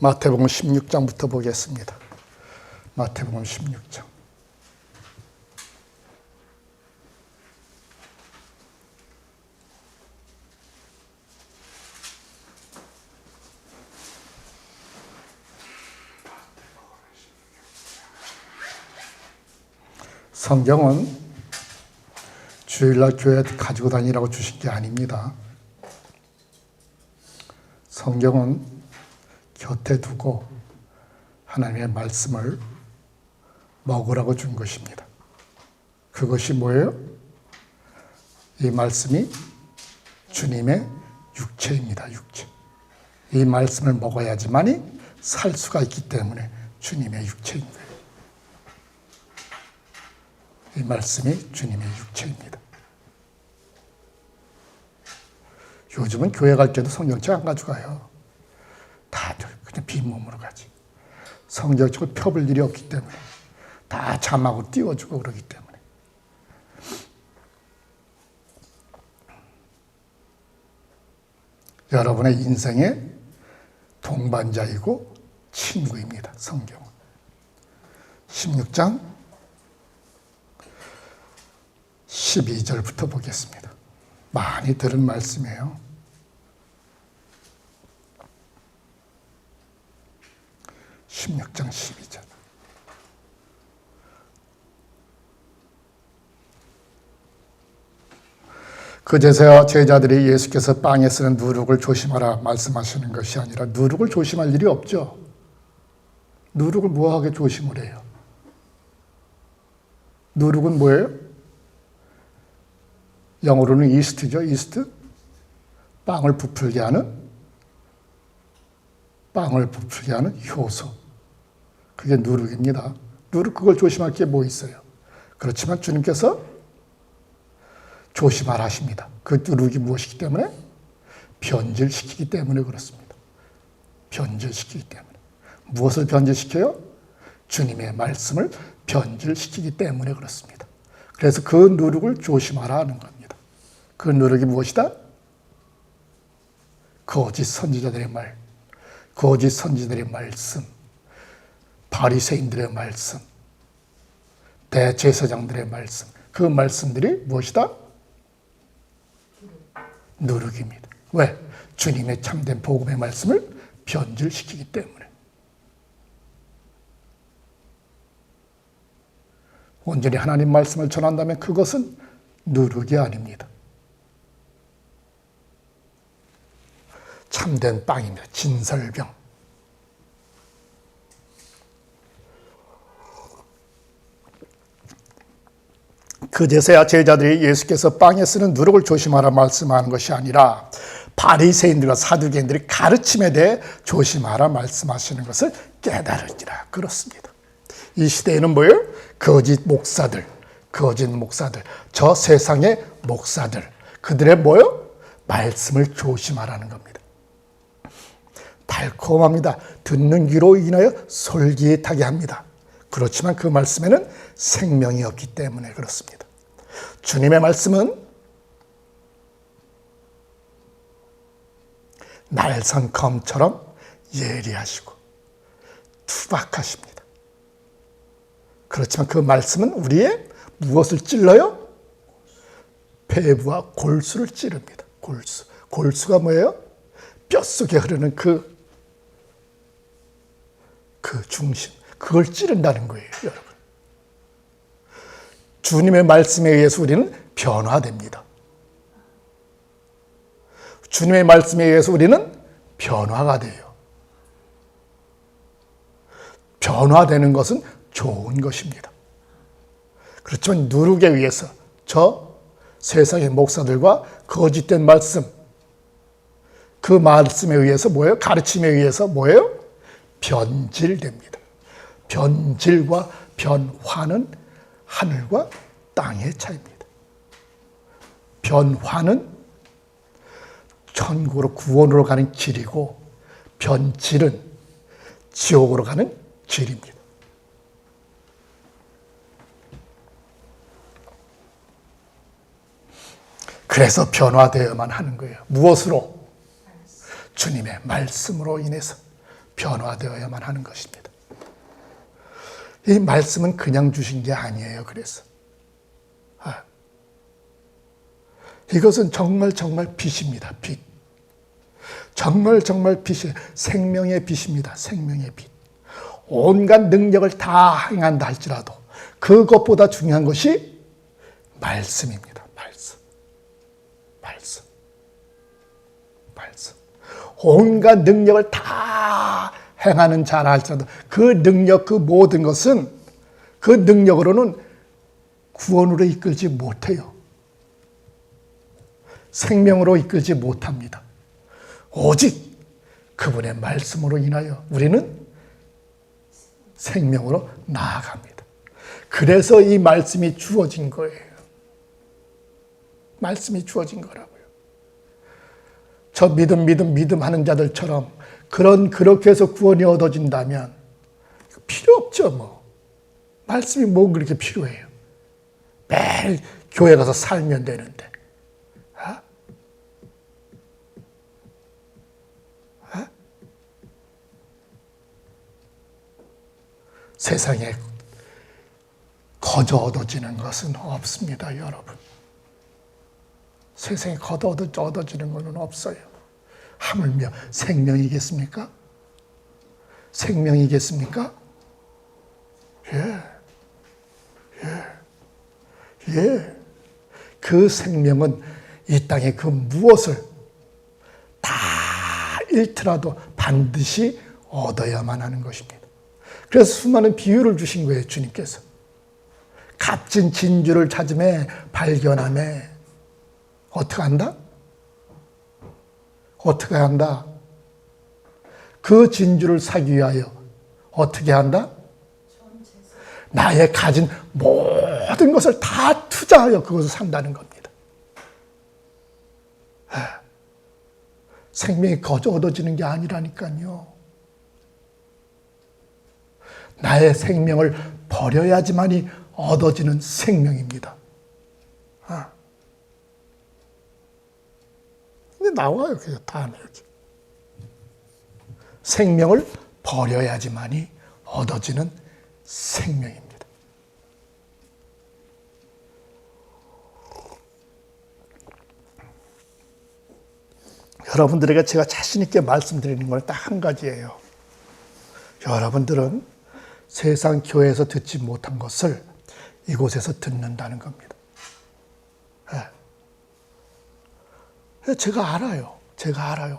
마태복음 16장부터 보겠습니다. 마태복음 16장. 성경은 주일날 교회에 가지고 다니라고 주신 게 아닙니다. 성경은 곁에 두고 하나님의 말씀을 먹으라고 준 것입니다. 그것이 뭐예요? 이 말씀이 주님의 육체입니다. 육체. 이 말씀을 먹어야지만이 살 수가 있기 때문에 주님의 육체인 거예요. 이 말씀이 주님의 육체입니다. 요즘은 교회 갈 때도 성경책 안 가져가요. 다들 그냥 빈몸으로 가지. 성경책을 펴볼 일이 없기 때문에 다 자막으로 띄워주고 그러기 때문에. 여러분의 인생의 동반자이고 친구입니다. 성경은. 16장 12절부터 보겠습니다. 많이 들은 말씀이에요. 16장 12절. 그제서야 제자들이 예수께서 빵에 쓰는 누룩을 조심하라 말씀하시는 것이 아니라 누룩을 조심할 일이 없죠. 누룩을 뭐하게 조심을 해요? 누룩은 뭐예요? 영어로는 이스트죠. 이스트. 빵을 부풀게 하는 효소. 그게 누룩입니다. 누룩, 그걸 조심할 게 뭐 있어요? 그렇지만 주님께서 조심하라 하십니다. 그 누룩이 무엇이기 때문에? 변질시키기 때문에 그렇습니다. 변질시키기 때문에. 무엇을 변질시켜요? 주님의 말씀을 변질시키기 때문에 그렇습니다. 그래서 그 누룩을 조심하라 하는 겁니다. 그 누룩이 무엇이다? 거짓 선지자들의 말, 거짓 선지자들의 말씀, 바리새인들의 말씀, 대제사장들의 말씀, 그 말씀들이 무엇이다? 누룩입니다. 왜? 주님의 참된 복음의 말씀을 변질시키기 때문에. 온전히 하나님 말씀을 전한다면 그것은 누룩이 아닙니다. 참된 빵입니다. 진설병. 그제서야 제자들이 예수께서 빵에 쓰는 누룩을 조심하라 말씀하는 것이 아니라 바리새인들과 사두개인들의 가르침에 대해 조심하라 말씀하시는 것을 깨달으니라. 그렇습니다. 이 시대에는 뭐예요? 거짓 목사들, 저 세상의 목사들, 그들의 뭐예요? 말씀을 조심하라는 겁니다. 달콤합니다. 듣는 귀로 인하여 솔깃하게 합니다. 그렇지만 그 말씀에는 생명이 없기 때문에 그렇습니다. 주님의 말씀은 날선 검처럼 예리하시고 투박하십니다. 그렇지만 그 말씀은 우리의 무엇을 찔러요? 폐부와 골수를 찌릅니다. 골수가 뭐예요? 뼛속에 흐르는 그 중심, 그걸 찌른다는 거예요, 여러분. 주님의 말씀에 의해서 우리는 변화됩니다. 주님의 말씀에 의해서 우리는 변화가 돼요. 변화되는 것은 좋은 것입니다. 그렇지만 누룩에 의해서 저 세상의 목사들과 거짓된 말씀, 그 말씀에 의해서 뭐예요? 가르침에 의해서 뭐예요? 변질됩니다. 변질과 변화는 하늘과 땅의 차이입니다. 변화는 천국으로 구원으로 가는 길이고 변질은 지옥으로 가는 길입니다. 그래서 변화되어야만 하는 거예요. 무엇으로? 주님의 말씀으로 인해서 변화되어야만 하는 것입니다. 이 말씀은 그냥 주신 게 아니에요. 그래서 이것은 정말 빛입니다. 빛. 정말 빛이 생명의 빛입니다. 생명의 빛. 온갖 능력을 다 행한다 할지라도 그것보다 중요한 것이 말씀입니다. 말씀. 온갖 능력을 다 행하는 자라 할지라도 그 능력, 그 모든 것은 그 능력으로는 구원으로 이끌지 못해요. 생명으로 이끌지 못합니다. 오직 그분의 말씀으로 인하여 우리는 생명으로 나아갑니다. 그래서 이 말씀이 주어진 거예요. 말씀이 주어진 거라고요. 저 믿음 하는 자들처럼 그렇게 해서 구원이 얻어진다면 필요 없죠. 뭐 말씀이 뭐 그렇게 필요해요. 매일 교회 가서 살면 되는데. 세상에 거저 얻어지는 것은 없습니다, 여러분. 세상에 거저 얻어지는 것은 없어요. 하물며 생명이겠습니까? 생명이겠습니까? 예. 그 생명은 이 땅에 그 무엇을 다 잃더라도 반드시 얻어야만 하는 것입니다. 그래서 수많은 비유를 주신 거예요, 주님께서. 값진 진주를 찾음에 발견함에 어떻게 한다? 어떻게 한다? 그 진주를 사기 위하여 어떻게 한다? 나의 가진 모든 것을 다 투자하여 그것을 산다는 겁니다. 생명이 거저 얻어지는 게 아니라니까요. 나의 생명을 버려야지만이 얻어지는 생명입니다. 근데 나와요. 그게 다음에 여기. 생명을 버려야지만이 얻어지는 생명입니다. 여러분들에게 제가 자신 있게 말씀드리는 건 딱 한 가지예요. 여러분들은 세상 교회에서 듣지 못한 것을 이곳에서 듣는다는 겁니다. 제가 알아요.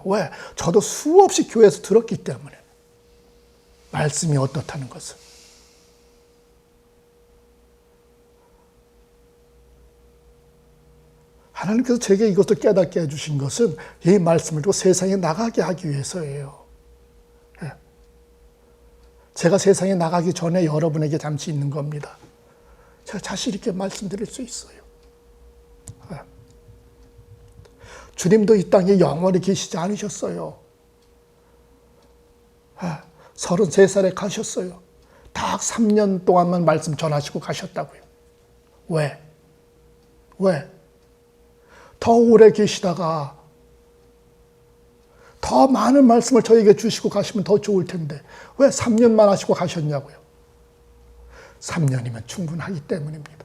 왜? 저도 수없이 교회에서 들었기 때문에. 말씀이 어떻다는 것을. 하나님께서 제게 이것을 깨닫게 해주신 것은 이 말씀을 두고 세상에 나가게 하기 위해서예요. 제가 세상에 나가기 전에 여러분에게 잠시 있는 겁니다. 제가 자신 있게 말씀드릴 수 있어요. 주님도 이 땅에 영원히 계시지 않으셨어요. 33살에 가셨어요. 딱 3년 동안만 말씀 전하시고 가셨다고요. 왜? 더 오래 계시다가 더 많은 말씀을 저에게 주시고 가시면 더 좋을 텐데 왜 3년만 하시고 가셨냐고요. 3년이면 충분하기 때문입니다.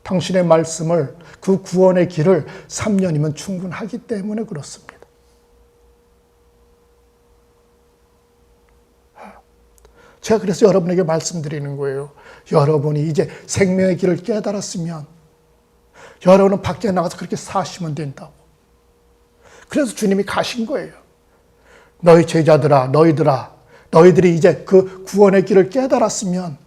당신의 말씀을, 그 구원의 길을 3년이면 충분하기 때문에 그렇습니다. 제가 그래서 여러분에게 말씀드리는 거예요. 여러분이 이제 생명의 길을 깨달았으면 여러분은 밖에 나가서 그렇게 사시면 된다고. 그래서 주님이 가신 거예요. 너희 제자들아, 너희들이 이제 그 구원의 길을 깨달았으면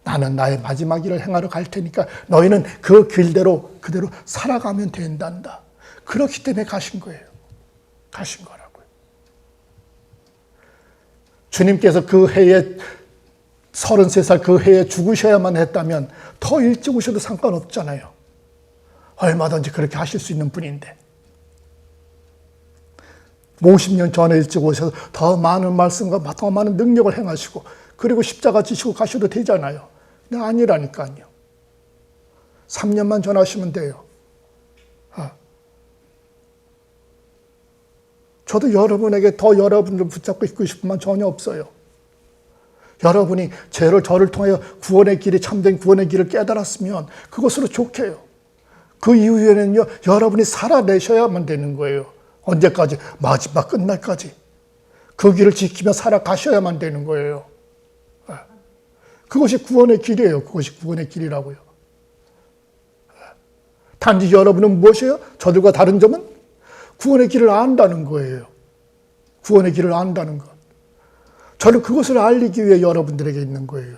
나는 나의 마지막 일을 행하러 갈 테니까 너희는 그 길대로 그대로 살아가면 된단다. 그렇기 때문에 가신 거예요. 가신 거라고요. 주님께서 그 해에 33살 그 해에 죽으셔야만 했다면 더 일찍 오셔도 상관없잖아요. 얼마든지 그렇게 하실 수 있는 분인데 50년 전에 일찍 오셔서 더 많은 말씀과 더 많은 능력을 행하시고 그리고 십자가 지시고 가셔도 되잖아요. 근데 아니라니까요. 3년만 전하시면 돼요. 저도 여러분에게 더 여러분을 붙잡고 있고 싶은 마음 전혀 없어요. 여러분이 저를 통하여 구원의 길이 참된 구원의 길을 깨달았으면 그것으로 좋게요. 그 이후에는요, 여러분이 살아내셔야만 되는 거예요. 언제까지? 마지막 끝날까지. 그 길을 지키며 살아가셔야만 되는 거예요. 그것이 구원의 길이에요. 그것이 구원의 길이라고요. 단지 여러분은 무엇이에요? 저들과 다른 점은 구원의 길을 안다는 거예요. 구원의 길을 안다는 것. 저는 그것을 알리기 위해 여러분들에게 있는 거예요.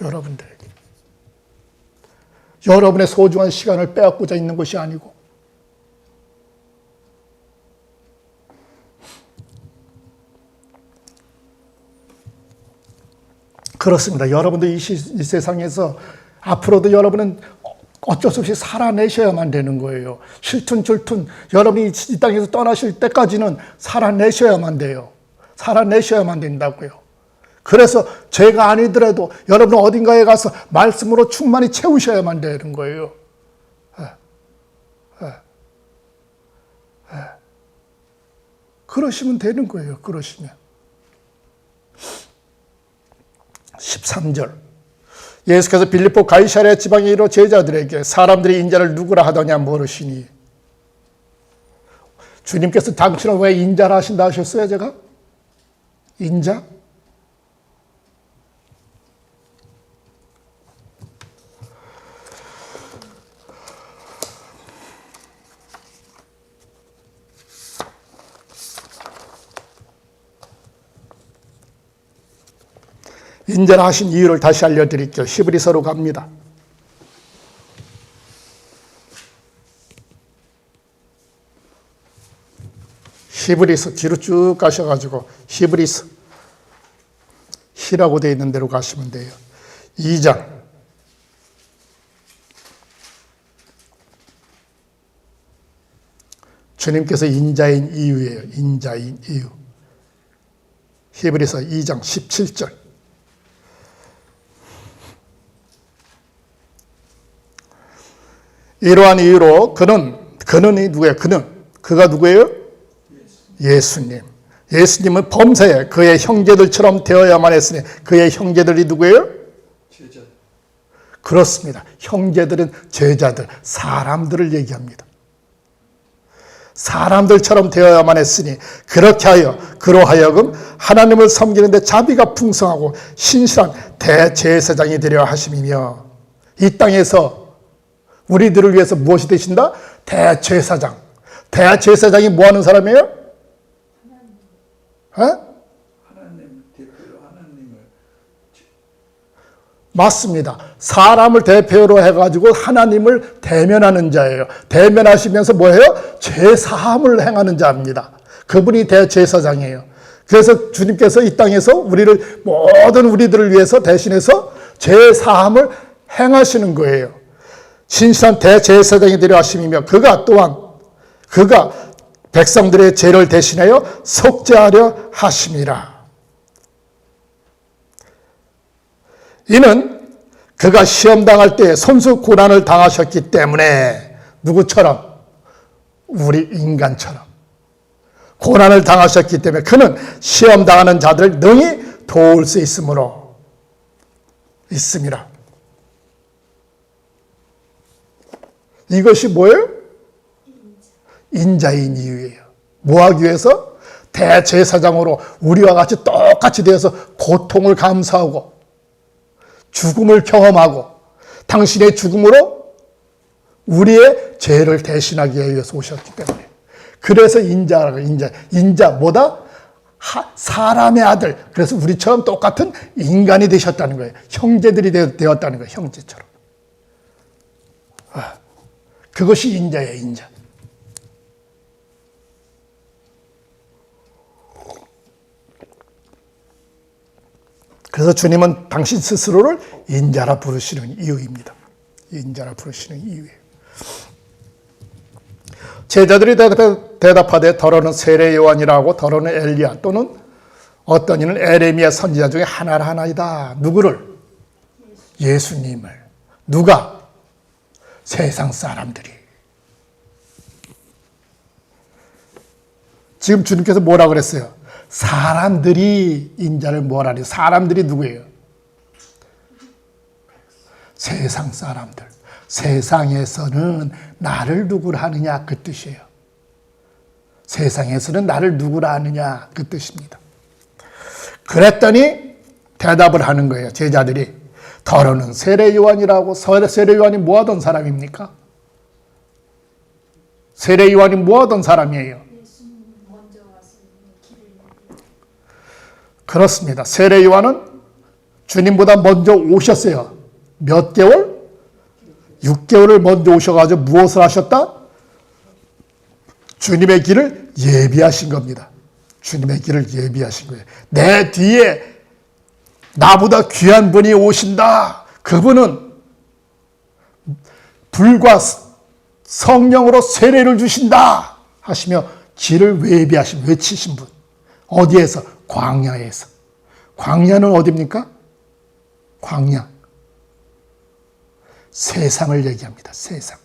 여러분들에게. 여러분의 소중한 시간을 빼앗고자 있는 것이 아니고. 그렇습니다. 여러분도 이 세상에서 앞으로도 여러분은 어쩔 수 없이 살아내셔야만 되는 거예요. 실툰줄툰 여러분이 이 땅에서 떠나실 때까지는 살아내셔야만 돼요. 살아내셔야만 된다고요. 그래서 죄가 아니더라도 여러분은 어딘가에 가서 말씀으로 충만히 채우셔야만 되는 거예요. 그러시면 되는 거예요. 그러시면. 13절. 예수께서 빌립보 가이사랴 지방에 이르러 제자들에게 사람들이 인자를 누구라 하더냐 물으시니. 주님께서 당신을 왜 인자라 하신다 하셨어요, 제가? 인자? 인자라 하신 이유를 다시 알려드릴게요. 히브리서로 갑니다. 히브리서 뒤로 쭉 가셔가지고 히브리서 히라고 되어 있는 대로 가시면 돼요. 2장 주님께서 인자인 이유예요. 인자인 이유. 히브리서 2장 17절. 이러한 이유로 그는이 누구예요? 그가 누구예요? 예수님. 예수님은 범사에 그의 형제들처럼 되어야만 했으니 그의 형제들이 누구예요? 제자. 그렇습니다. 형제들은 제자들, 사람들을 얘기합니다. 사람들처럼 되어야만 했으니 그렇게 하여 그로 하여금 하나님을 섬기는데 자비가 풍성하고 신실한 대제사장이 되려 하심이며 이 땅에서 우리들을 위해서 무엇이 되신다? 대제사장. 대제사장이 뭐 하는 사람이에요? 하나님 대표로 하나님을. 맞습니다. 사람을 대표로 해가지고 하나님을 대면하는 자예요. 대면하시면서 뭐예요? 죄사함을 행하는 자입니다. 그분이 대제사장이에요. 그래서 주님께서 이 땅에서 모든 우리들을 위해서 대신해서 죄사함을 행하시는 거예요. 신실한 대제사장이 되려 하심이며 그가 백성들의 죄를 대신하여 속죄하려 하심이라. 이는 그가 시험당할 때 손수 고난을 당하셨기 때문에 누구처럼? 우리 인간처럼 고난을 당하셨기 때문에 그는 시험당하는 자들을 능히 도울 수 있음이라. 이것이 뭐예요? 인자인 이유예요. 뭐하기 위해서? 대제사장으로 우리와 같이 똑같이 되어서 고통을 감수하고 죽음을 경험하고 당신의 죽음으로 우리의 죄를 대신하기 위해서 오셨기 때문에. 그래서 인자 뭐다? 사람의 아들. 그래서 우리처럼 똑같은 인간이 되셨다는 거예요. 형제들이 되었다는 거예요. 형제처럼. 그것이 인자예요. 인자. 그래서 주님은 당신 스스로를 인자라 부르시는 이유입니다. 인자라 부르시는 이유예요. 제자들이 대답하되 더러는 세례 요한이라고 더러는 엘리야 또는 어떤 이는 에레미야 선지자 중에 하나라 하나이다. 누구를? 예수님을. 누가? 세상 사람들이. 지금 주님께서 뭐라 그랬어요? 사람들이 인자를 뭐라 그래요? 사람들이 누구예요? 세상 사람들. 세상에서는 나를 누구라 하느냐 그 뜻이에요. 세상에서는 나를 누구라 하느냐 그 뜻입니다. 그랬더니 대답을 하는 거예요. 제자들이. 더러는 세례 요한이라고. 세례 요한이 뭐 하던 사람입니까? 세례 요한이 뭐 하던 사람이에요? 그렇습니다. 세례 요한은 주님보다 먼저 오셨어요. 몇 개월? 6개월을 먼저 오셔가지고 무엇을 하셨다? 주님의 길을 예비하신 겁니다. 주님의 길을 예비하신 거예요. 내 뒤에 나보다 귀한 분이 오신다. 그분은 불과 성령으로 세례를 주신다 하시며 길을 예비하신, 외치신 분. 어디에서? 광야에서. 광야는 어디입니까? 광야. 세상을 얘기합니다. 세상.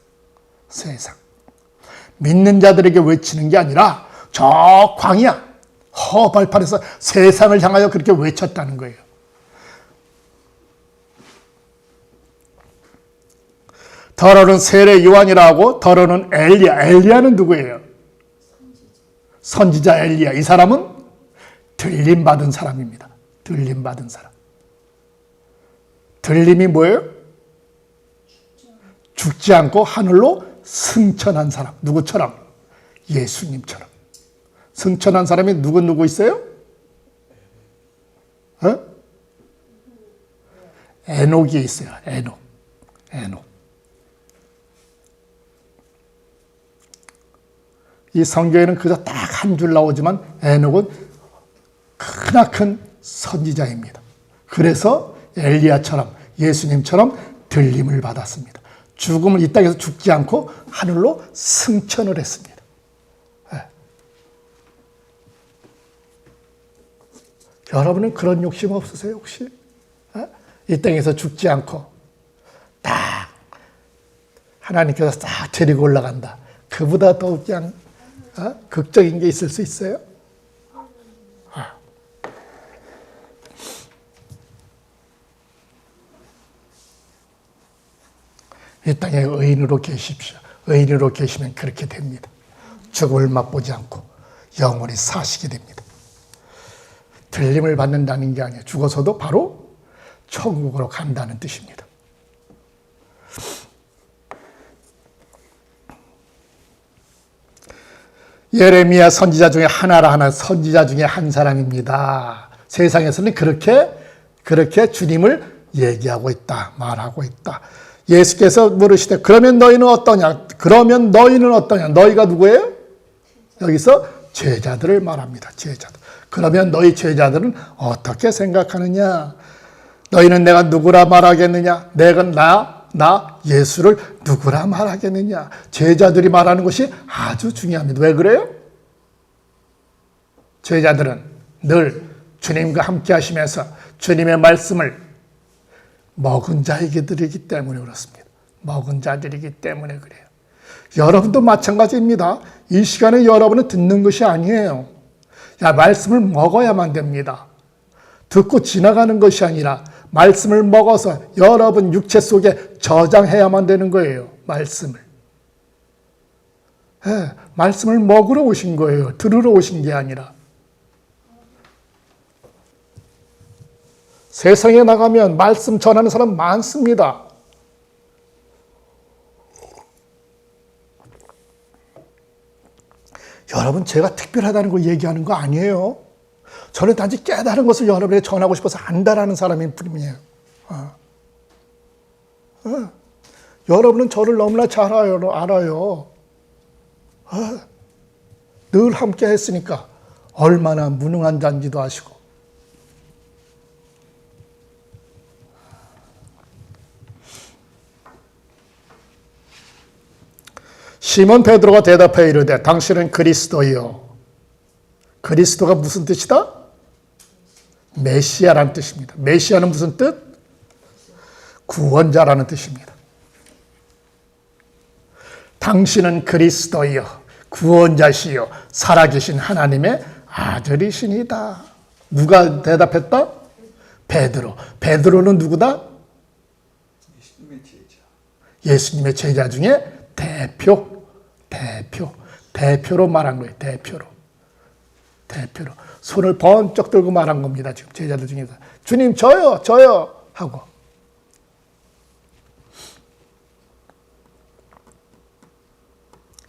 세상. 믿는 자들에게 외치는 게 아니라 저 광야, 허발판에서 세상을 향하여 그렇게 외쳤다는 거예요. 더러는 세례 요한이라고. 더러는 엘리야. 엘리야는 누구예요? 선지자 엘리야. 이 사람은 들림받은 사람입니다. 들림받은 사람. 들림이 뭐예요? 죽지 않고 하늘로 승천한 사람. 누구처럼? 예수님처럼. 승천한 사람이 누구 있어요? 에녹이 있어요. 에녹. 이 성경에는 그저 딱 한 줄 나오지만 에녹은 크나큰 선지자입니다. 그래서 엘리야처럼 예수님처럼 들림을 받았습니다. 죽음을 이 땅에서 죽지 않고 하늘로 승천을 했습니다. 네. 여러분은 그런 욕심 없으세요 혹시? 네? 이 땅에서 죽지 않고 딱 하나님께서 딱 데리고 올라간다. 그보다 더 그냥 극적인 게 있을 수 있어요? 이 땅에 의인으로 계십시오. 의인으로 계시면 그렇게 됩니다. 죽음을 맛보지 않고 영원히 사시게 됩니다. 들림을 받는다는 게 아니에요. 죽어서도 바로 천국으로 간다는 뜻입니다. 예레미야 선지자 중에 선지자 중에 한 사람입니다. 세상에서는 그렇게 주님을 얘기하고 있다, 말하고 있다. 예수께서 물으시되 그러면 너희는 어떠냐? 너희가 누구예요? 여기서 제자들을 말합니다. 제자들. 그러면 너희 제자들은 어떻게 생각하느냐? 너희는 내가 누구라 말하겠느냐? 내가 나 예수를 누구라 말하겠느냐? 제자들이 말하는 것이 아주 중요합니다. 왜 그래요? 제자들은 늘 주님과 함께 하시면서 주님의 말씀을 먹은 자에게 드리기 때문에 그렇습니다. 먹은 자들이기 때문에 그래요. 여러분도 마찬가지입니다. 이 시간에 여러분은 듣는 것이 아니에요. 말씀을 먹어야만 됩니다. 듣고 지나가는 것이 아니라 말씀을 먹어서 여러분 육체 속에 저장해야만 되는 거예요. 말씀을. 말씀을 먹으러 오신 거예요. 들으러 오신 게 아니라. 세상에 나가면 말씀 전하는 사람 많습니다. 여러분, 제가 특별하다는 걸 얘기하는 거 아니에요. 저는 단지 깨달은 것을 여러분에게 전하고 싶어서 안다라는 사람일 뿐이에요. 여러분은 저를 너무나 잘 알아요. 늘 함께 했으니까 얼마나 무능한 자인지도 아시고. 시몬 베드로가 대답하여 이르되 당신은 그리스도요. 그리스도가 무슨 뜻이다? 메시아라는 뜻입니다. 메시아는 무슨 뜻? 구원자라는 뜻입니다. 당신은 그리스도요. 구원자시요 살아계신 하나님의 아들이시니다. 누가 대답했다? 베드로. 베드로는 누구다? 예수님의 제자. 예수님의 제자 중에 대표로 말한 거예요. 대표로. 손을 번쩍 들고 말한 겁니다. 지금 제자들 중에서. 주님, 저요 하고.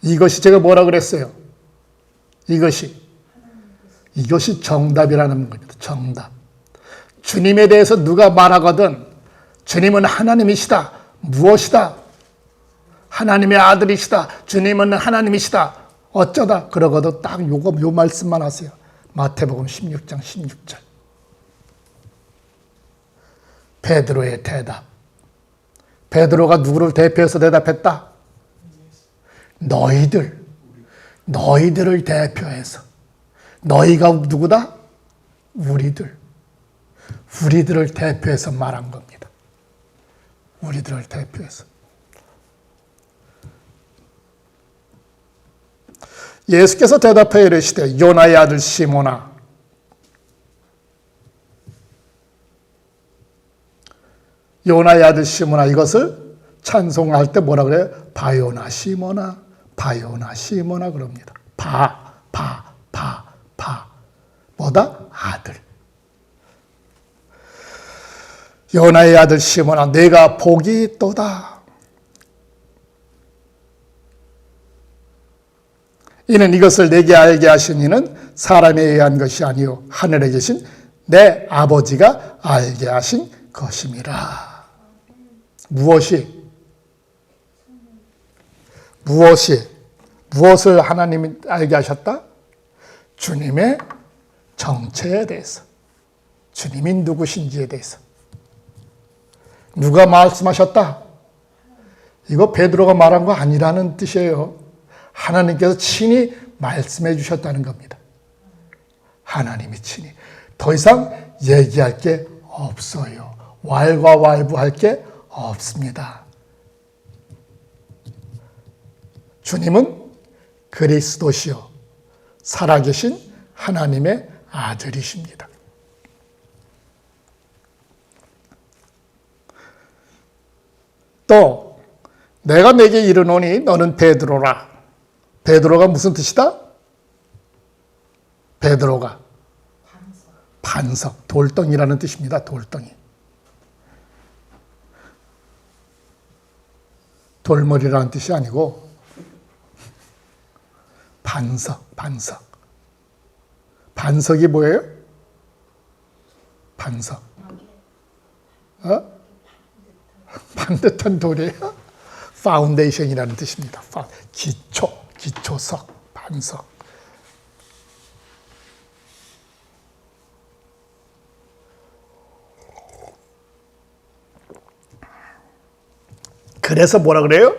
이것이 제가 뭐라 그랬어요? 이것이 정답이라는 겁니다. 정답. 주님에 대해서 누가 말하거든 주님은 하나님이시다. 무엇이다? 하나님의 아들이시다. 주님은 하나님이시다. 어쩌다? 그러거든 딱 요 말씀만 하세요. 마태복음 16장 16절. 베드로의 대답. 베드로가 누구를 대표해서 대답했다? 너희들을 대표해서. 너희가 누구다? 우리들을 대표해서 말한 겁니다. 우리들을 대표해서. 예수께서 대답하여 이르시되 요나의 아들 시몬아, 요나의 아들 시몬아, 이것을 찬송할 때 뭐라 그래요? 바요나 시몬아 그럽니다. 뭐다? 아들. 요나의 아들 시몬아, 내가 복이 있도다. 이는 이것을 내게 알게 하신 이는 사람에 의한 것이 아니요 하늘에 계신 내 아버지가 알게 하신 것임이라. 무엇을 하나님이 알게 하셨다? 주님의 정체에 대해서, 주님이 누구신지에 대해서. 누가 말씀하셨다? 이거 베드로가 말한 거 아니라는 뜻이에요. 하나님께서 친히 말씀해 주셨다는 겁니다. 하나님이 친히. 더 이상 얘기할 게 없어요. 왈가왈부할 게 없습니다. 주님은 그리스도시요 살아계신 하나님의 아들이십니다. 또 내가 내게 이르노니 너는 베드로라. 베드로가 무슨 뜻이다? 베드로가 반석, 돌덩이라는 뜻입니다. 돌덩이. 돌머리라는 뜻이 아니고 반석. 반석이 뭐예요? 반석. 반듯한 돌이에요? 파운데이션이라는 뜻입니다. 기초석, 반석. 그래서 뭐라 그래요?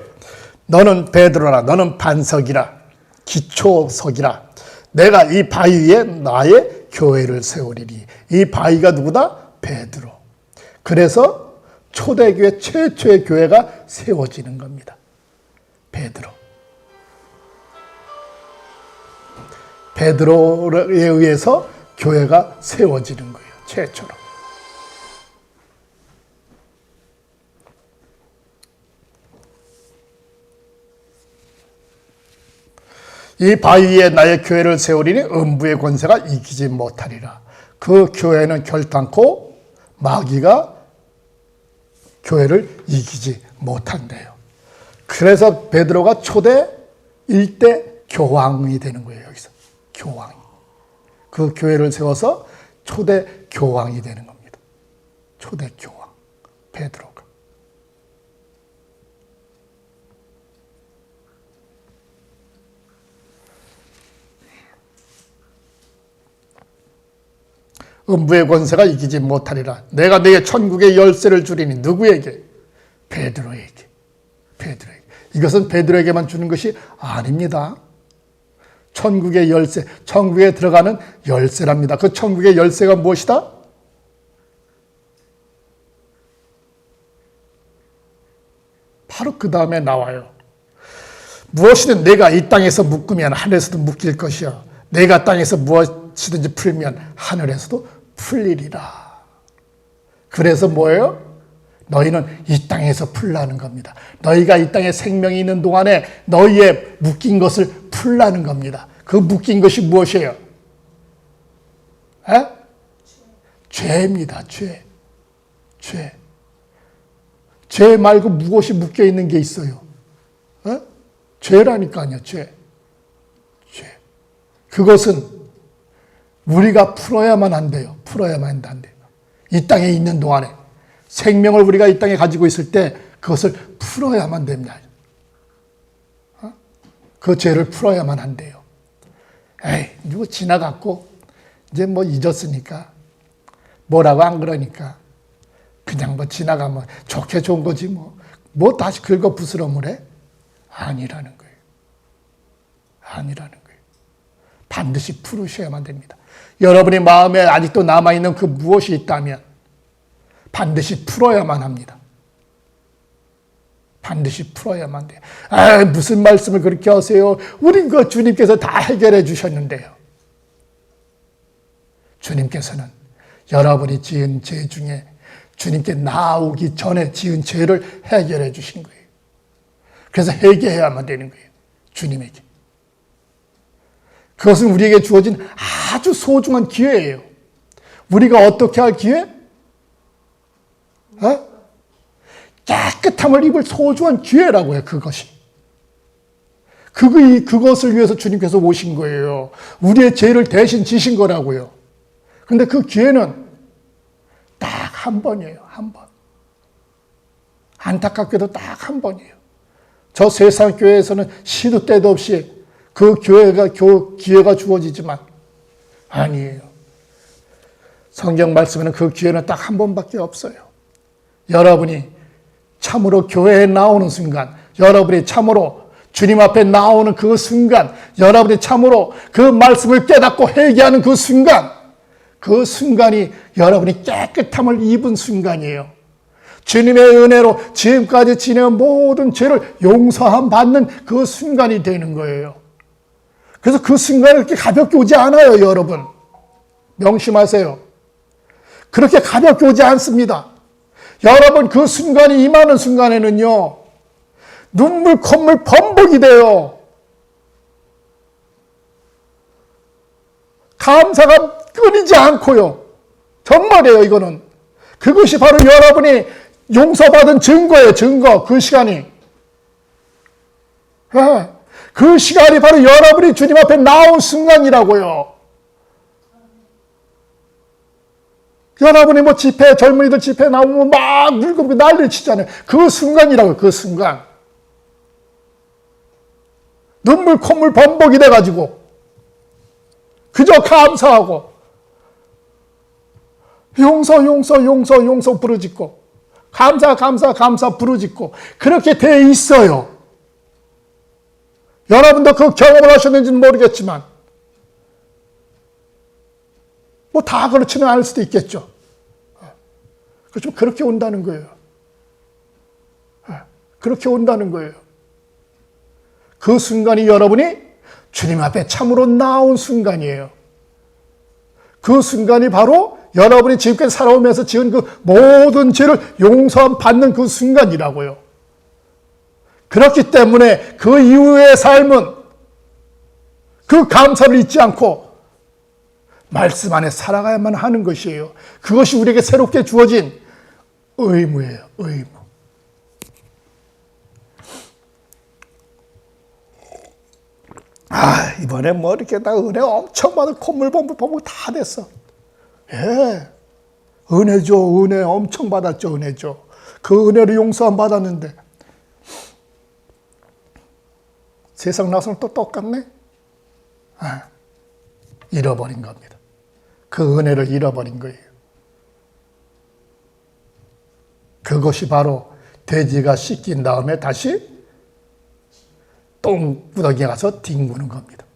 너는 베드로라, 너는 반석이라, 기초석이라. 내가 이 바위 위에 나의 교회를 세우리니. 이 바위가 누구다? 베드로. 그래서 초대교회 최초의 교회가 세워지는 겁니다. 베드로. 베드로에 의해서 교회가 세워지는 거예요. 최초로. 이 바위에 나의 교회를 세우리니 음부의 권세가 이기지 못하리라. 그 교회는 결단코 마귀가 교회를 이기지 못한대요. 그래서 베드로가 초대 1대 교황이 되는 거예요. 여기서 교황. 그 교회를 세워서 초대 교황이 되는 겁니다. 초대 교황 베드로가. 음부의 권세가 이기지 못하리라. 내가 너의 천국의 열쇠를 주리니. 누구에게? 베드로에게. 베드로에게. 이것은 베드로에게만 주는 것이 아닙니다. 천국의 열쇠, 천국에 들어가는 열쇠랍니다. 그 천국의 열쇠가 무엇이다? 바로 그 다음에 나와요. 무엇이든 내가 이 땅에서 묶으면 하늘에서도 묶일 것이요 내가 땅에서 무엇이든지 풀면 하늘에서도 풀리리라. 그래서 뭐예요? 너희는 이 땅에서 풀라는 겁니다. 너희가 이 땅에 생명이 있는 동안에 너희의 묶인 것을 풀라는 겁니다. 그 묶인 것이 무엇이에요? 에? 죄입니다. 죄. 죄. 죄 말고 무엇이 묶여 있는 게 있어요? 에? 죄라니까요. 죄. 죄. 그것은 우리가 풀어야만 한대요. 풀어야만 한대요. 이 땅에 있는 동안에 생명을 우리가 이 땅에 가지고 있을 때 그것을 풀어야만 됩니다. 그 죄를 풀어야만 한대요. 에이, 누구 지나갔고 이제 뭐 잊었으니까 뭐라고 안 그러니까 그냥 뭐 지나가면 좋게 좋은 거지 뭐 다시 긁어 부스럼을 해? 아니라는 거예요. 아니라는 거예요. 반드시 풀으셔야만 됩니다. 여러분의 마음에 아직도 남아있는 그 무엇이 있다면 반드시 풀어야만 합니다. 반드시 풀어야만 돼요. 아, 무슨 말씀을 그렇게 하세요? 우린 그 주님께서 다 해결해 주셨는데요. 주님께서는 여러분이 지은 죄 중에 주님께 나오기 전에 지은 죄를 해결해 주신 거예요. 그래서 회개해야만 되는 거예요. 주님에게. 그것은 우리에게 주어진 아주 소중한 기회예요. 우리가 어떻게 할 기회? 깨끗함을 입을 소중한 기회라고요. 그것이. 그것을 위해서 주님께서 오신 거예요. 우리의 죄를 대신 지신 거라고요. 그런데 그 기회는 딱 한 번이에요. 한 번. 안타깝게도 딱 한 번이에요. 저 세상 교회에서는 시도 때도 없이 그 기회가 주어지지만 아니에요. 성경 말씀에는 그 기회는 딱 한 번밖에 없어요. 여러분이 참으로 교회에 나오는 순간, 여러분이 참으로 주님 앞에 나오는 그 순간, 여러분이 참으로 그 말씀을 깨닫고 회개하는 그 순간, 그 순간이 여러분이 깨끗함을 입은 순간이에요. 주님의 은혜로 지금까지 지내온 모든 죄를 용서함 받는 그 순간이 되는 거예요. 그래서 그 순간이 그렇게 가볍게 오지 않아요, 여러분. 명심하세요. 그렇게 가볍게 오지 않습니다. 여러분, 그 순간이 임하는 순간에는요, 눈물, 콧물 범벅이 돼요. 감사가 끊이지 않고요. 정말이에요, 이거는. 그것이 바로 여러분이 용서받은 증거예요, 증거. 그 시간이. 그 시간이 바로 여러분이 주님 앞에 나온 순간이라고요. 여러분이 뭐 집회, 젊은이들 집회 나오면 막 물고 난리를 치잖아요. 그 순간이라고요, 그 순간. 눈물, 콧물 범벅이 돼가지고. 그저 감사하고. 용서 부르짖고. 감사 부르짖고. 그렇게 돼 있어요. 여러분도 그 경험을 하셨는지는 모르겠지만, 뭐 다 그렇지는 않을 수도 있겠죠. 그렇지만 그렇게 온다는 거예요. 그렇게 온다는 거예요. 그 순간이 여러분이 주님 앞에 참으로 나온 순간이에요. 그 순간이 바로 여러분이 지금까지 살아오면서 지은 그 모든 죄를 용서함 받는 그 순간이라고요. 그렇기 때문에 그 이후의 삶은 그 감사를 잊지 않고 말씀 안에 살아가야만 하는 것이에요. 그것이 우리에게 새롭게 주어진 의무예요. 의무. 이번에 뭐 이렇게 다 은혜 엄청 받은 콧물 범벅 다 됐어. 예. 은혜죠. 은혜 엄청 받았죠. 은혜죠. 그 은혜를 용서함 받았는데 세상 나서는 또 똑같네. 잃어버린 겁니다. 그 은혜를 잃어버린 거예요. 그것이 바로 돼지가 씻긴 다음에 다시 똥구덩이에 가서 뒹구는 겁니다.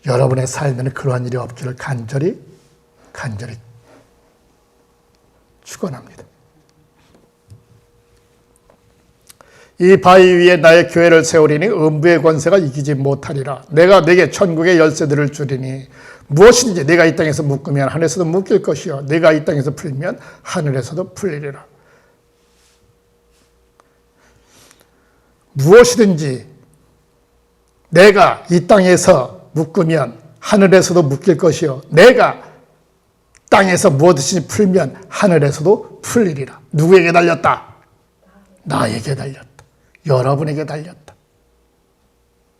여러분의 삶에는 그러한 일이 없기를 간절히 축원합니다. 이 바위 위에 나의 교회를 세우리니 음부의 권세가 이기지 못하리라. 내가 네게 천국의 열쇠들을 주리니 무엇인지 네가 이 땅에서 묶으면 하늘에서도 묶일 것이요 네가 이 땅에서 풀면 하늘에서도 풀리리라. 무엇이든지 내가 이 땅에서 묶으면 하늘에서도 묶일 것이요 내가 땅에서 무엇이든지 풀면 하늘에서도 풀리리라. 누구에게 달렸다? 나에게 달렸다. 여러분에게 달렸다.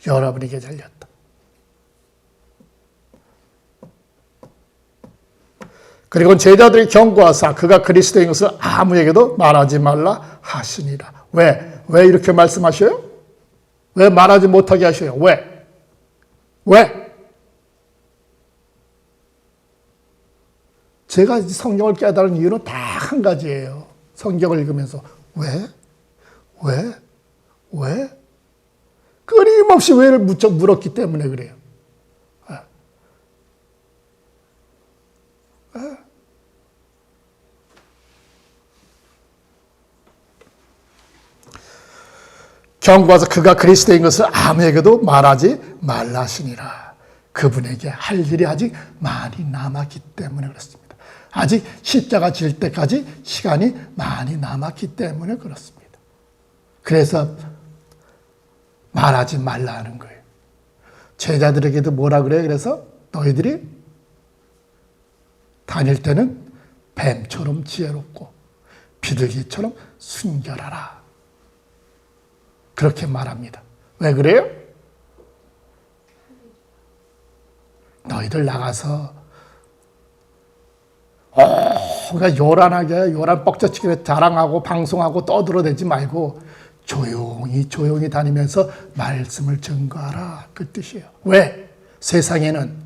여러분에게 달렸다. 그리고 제자들이 경고하사 그가 그리스도인 것을 아무에게도 말하지 말라 하시니라. 왜? 왜 이렇게 말씀하셔요? 왜 말하지 못하게 하셔요? 왜? 왜? 제가 성경을 깨달은 이유는 다 한 가지예요. 성경을 읽으면서 왜? 왜? 왜? 끊임없이 왜를 물었기 때문에 그래요. 경고하사 그가 그리스도인 것을 아무에게도 말하지 말라 하시니라. 그분에게 할 일이 아직 많이 남았기 때문에 그렇습니다. 아직 십자가 질 때까지 시간이 많이 남았기 때문에 그렇습니다. 그래서 말하지 말라 하는 거예요. 제자들에게도 뭐라 그래요? 그래서 너희들이 다닐 때는 뱀처럼 지혜롭고 비둘기처럼 순결하라. 그렇게 말합니다. 왜 그래요? 너희들 나가서 그러니까 요란하게 요란 뻑적지게 자랑하고 방송하고 떠들어대지 말고 조용히 다니면서 말씀을 증거하라. 그 뜻이에요. 왜? 세상에는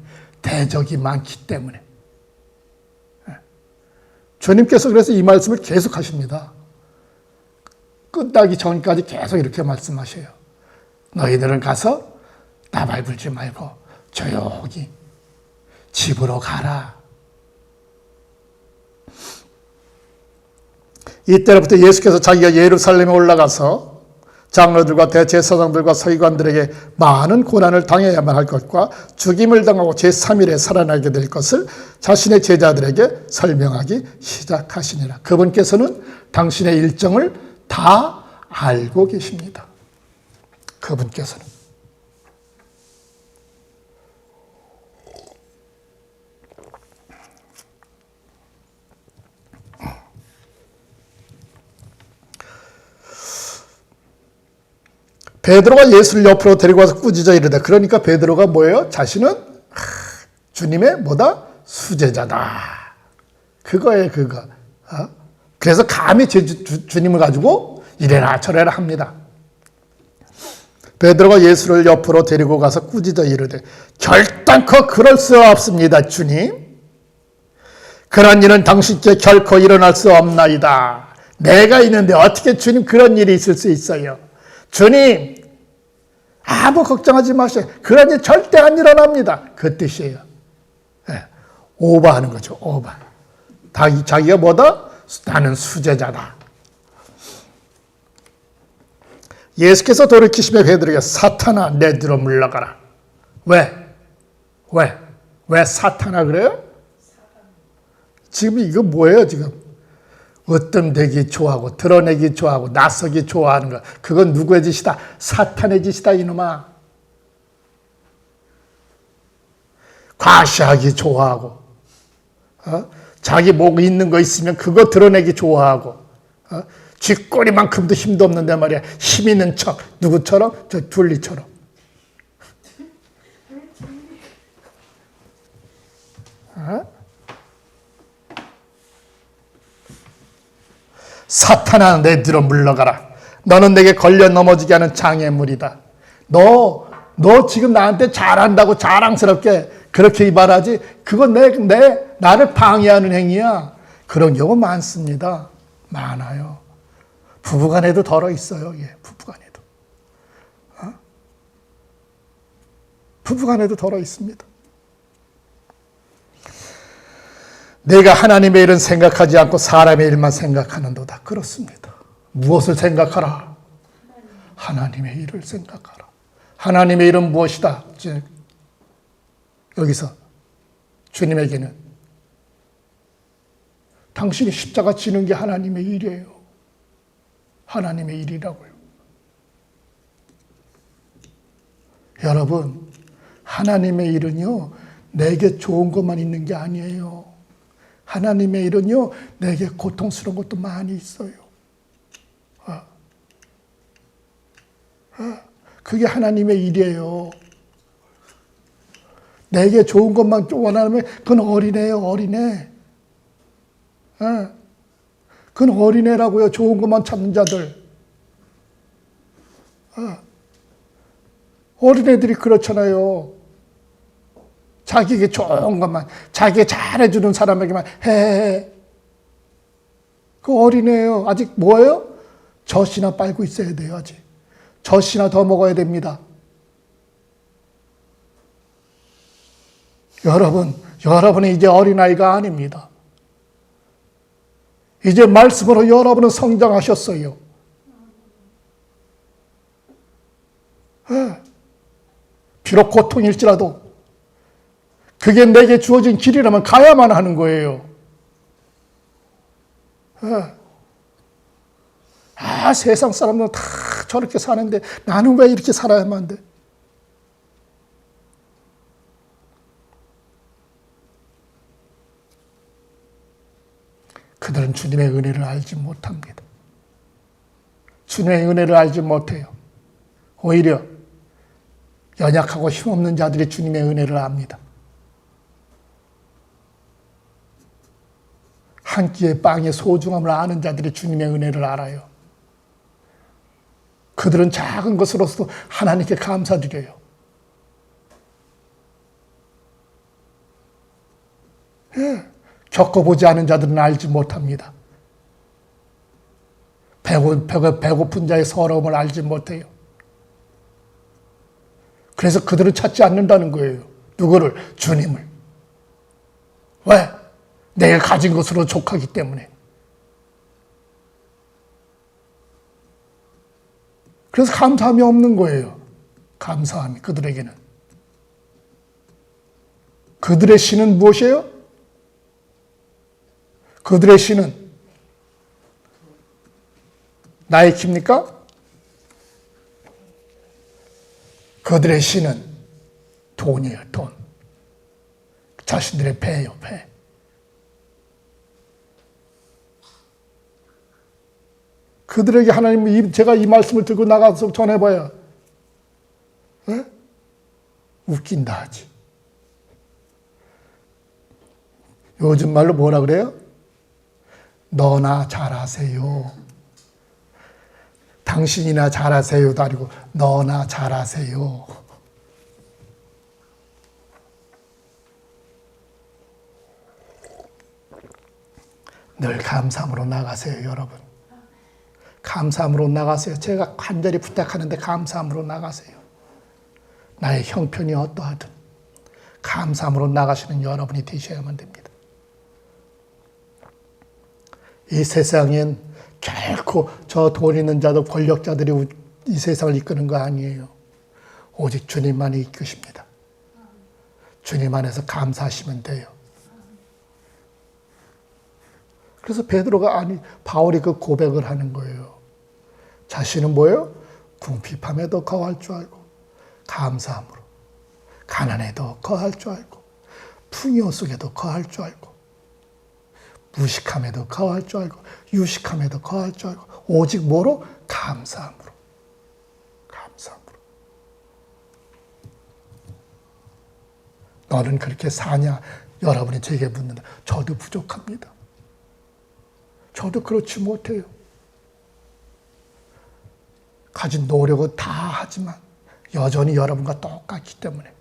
대적이 많기 때문에. 주님께서 그래서 이 말씀을 계속 하십니다. 끝나기 전까지 계속 이렇게 말씀하셔요. 너희들은 가서 나발 불지 말고 조용히 집으로 가라. 이때로부터 예수께서 자기가 예루살렘에 올라가서 장로들과 대제사장들과 서기관들에게 많은 고난을 당해야만 할 것과 죽임을 당하고 제3일에 살아나게 될 것을 자신의 제자들에게 설명하기 시작하시니라. 그분께서는 당신의 일정을 다 알고 계십니다. 그분께서는. 베드로가 예수를 옆으로 데리고 와서 꾸짖어 이르되, 그러니까 베드로가 뭐예요? 자신은 주님의 뭐다? 수제자다. 그거예요, 그거. 그래서 감히 주님을 가지고 이래라 저래라 합니다. 베드로가 예수를 옆으로 데리고 가서 꾸짖어 이르되, 결단코 그럴 수 없습니다, 주님. 그런 일은 당신께 결코 일어날 수 없나이다. 내가 있는데 어떻게 주님 그런 일이 있을 수 있어요? 주님, 아무 걱정하지 마세요. 그런 일 절대 안 일어납니다. 그 뜻이에요. 네. 오버하는 거죠, 오버. 자기가 뭐다? 나는 수제자다. 예수께서 돌이키시며 베드로에게 사탄아 내 뒤로 물러가라. 왜 사탄아 그래요? 지금 이거 뭐예요 지금? 으뜸되기 좋아하고 드러내기 좋아하고 나서기 좋아하는 거, 그건 누구의 짓이다? 사탄의 짓이다 이놈아. 과시하기 좋아하고 자기 목 있는 거 있으면 그거 드러내기 좋아하고 쥐꼬리만큼도 힘도 없는데 말이야 힘 있는 척. 누구처럼? 저 둘리처럼. 사탄아 내 뒤로 물러가라. 너는 내게 걸려 넘어지게 하는 장애물이다. 너 지금 나한테 잘한다고 자랑스럽게 그렇게 말하지, 그건 나를 방해하는 행위야. 그런 경우 많습니다. 많아요. 부부간에도 덜어 있어요. 예, 부부간에도. 부부간에도 덜어 있습니다. 내가 하나님의 일은 생각하지 않고 사람의 일만 생각하는도다. 그렇습니다. 무엇을 생각하라? 하나님의 일을 생각하라. 하나님의 일은 무엇이다? 이제 여기서 주님에게는 당신이 십자가 지는 게 하나님의 일이에요. 하나님의 일이라고요. 여러분, 하나님의 일은요, 내게 좋은 것만 있는 게 아니에요. 하나님의 일은요, 내게 고통스러운 것도 많이 있어요. 그게 하나님의 일이에요. 내게 좋은 것만 원하면 그건 어린애예요, 어린애. 그건 어린애라고요, 좋은 것만 찾는 자들. 어린애들이 그렇잖아요. 자기에게 좋은 것만, 자기에게 잘해주는 사람에게만 해. 그 어린애예요. 아직 뭐예요? 젖이나 빨고 있어야 돼요, 아직. 젖이나 더 먹어야 됩니다. 여러분은 이제 어린아이가 아닙니다. 이제 말씀으로 여러분은 성장하셨어요. 비록 고통일지라도 그게 내게 주어진 길이라면 가야만 하는 거예요. 세상 사람들은 다 저렇게 사는데 나는 왜 이렇게 살아야만 돼? 그들은 주님의 은혜를 알지 못합니다. 주님의 은혜를 알지 못해요. 오히려 연약하고 힘없는 자들이 주님의 은혜를 압니다. 한 끼의 빵의 소중함을 아는 자들이 주님의 은혜를 알아요. 그들은 작은 것으로서도 하나님께 감사드려요. 겪어보지 않은 자들은 알지 못합니다. 배고픈 자의 서러움을 알지 못해요. 그래서 그들은 찾지 않는다는 거예요. 누구를? 주님을. 왜? 내가 가진 것으로 족하기 때문에. 그래서 감사함이 없는 거예요. 감사함이 그들에게는. 그들의 신은 무엇이에요? 그들의 신은 나의 깁니까? 그들의 신은 돈이에요, 돈. 자신들의 배예요, 배. 그들에게 하나님, 제가 이 말씀을 들고 나가서 전해봐야 웃긴다 하지. 요즘 말로 뭐라 그래요? 너나 잘하세요. 당신이나 잘하세요도 아니고 너나 잘하세요. 늘 감사함으로 나가세요, 여러분. 감사함으로 나가세요. 제가 간절히 부탁하는데 감사함으로 나가세요. 나의 형편이 어떠하든 감사함으로 나가시는 여러분이 되셔야만 됩니다. 이 세상엔 결코 저 돈 있는 자들, 권력자들이 이 세상을 이끄는 거 아니에요. 오직 주님만이 이끄십니다. 주님 안에서 감사하시면 돼요. 그래서 바울이 그 고백을 하는 거예요. 자신은 뭐예요? 궁핍함에도 거할 줄 알고, 감사함으로, 가난에도 거할 줄 알고, 풍요 속에도 거할 줄 알고, 무식함에도 거할 줄 알고, 유식함에도 거할 줄 알고, 오직 뭐로? 감사함으로. 감사함으로. 너는 그렇게 사냐? 여러분이 제게 묻는다. 저도 부족합니다. 저도 그렇지 못해요. 가진 노력은 다 하지만 여전히 여러분과 똑같기 때문에.